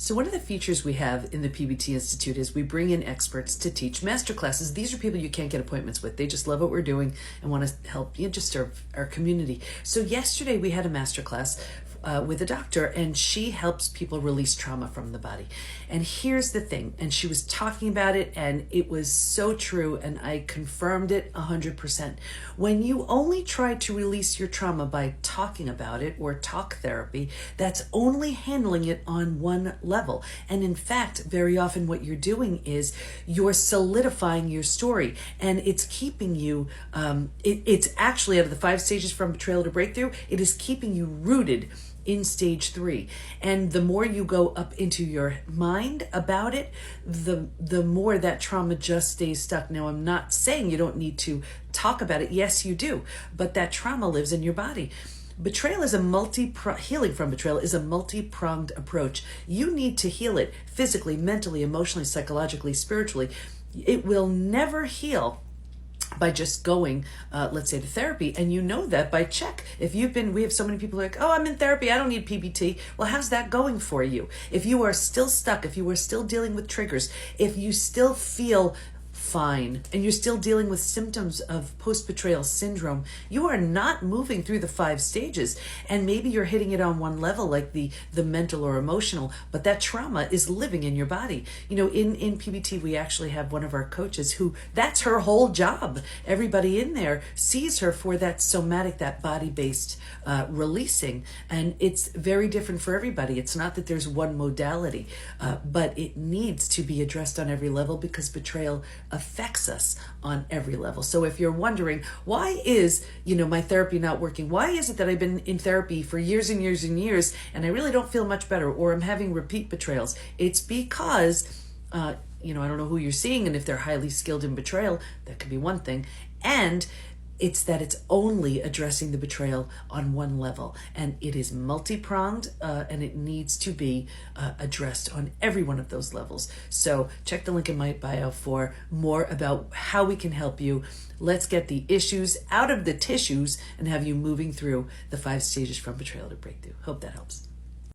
So one of the features we have in the PBT Institute is we bring in experts to teach masterclasses. These are people you can't get appointments with. They just love what we're doing and want to help just serve our community. So yesterday we had a masterclass with a doctor, and she helps people release trauma from the body. And here's the thing, and she was talking about it, and it was so true, and I confirmed it 100%. When you only try to release your trauma by talking about it or talk therapy, that's only handling it on one level. And in fact, very often what you're doing is you're solidifying your story, and it's keeping you, it's actually, out of the 5 stages from betrayal to breakthrough, it is keeping you rooted in stage 3. And the more you go up into your mind about it, the more that trauma just stays stuck. Now, I'm not saying you don't need to talk about it. Yes, you do. But that trauma lives in your body. Betrayal is healing from betrayal is a multi-pronged approach. You need to heal it physically, mentally, emotionally, psychologically, spiritually. It will never heal by just going, let's say, to therapy. And you know that by check. If you've been, we have so many people like, oh, I'm in therapy, I don't need PBT. Well, how's that going for you? If you are still stuck, if you are still dealing with triggers, if you still feel fine and you're still dealing with symptoms of post-betrayal syndrome, you are not moving through the 5 stages. And maybe you're hitting it on one level, like the mental or emotional, but that trauma is living in your body. You know, in PBT, we actually have one of our coaches who, that's her whole job. Everybody in there sees her for that somatic, that body-based releasing. And it's very different for everybody. It's not that there's one modality, but it needs to be addressed on every level, because betrayal affects us on every level. So if you're wondering, why is, my therapy not working? Why is it that I've been in therapy for years and years and years and I really don't feel much better, or I'm having repeat betrayals? It's because, I don't know who you're seeing, and if they're highly skilled in betrayal, that could be one thing. And it's that it's only addressing the betrayal on one level, and it is multi-pronged, and it needs to be addressed on every one of those levels. So check the link in my bio for more about how we can help you. Let's get the issues out of the tissues and have you moving through the 5 stages from betrayal to breakthrough. Hope that helps.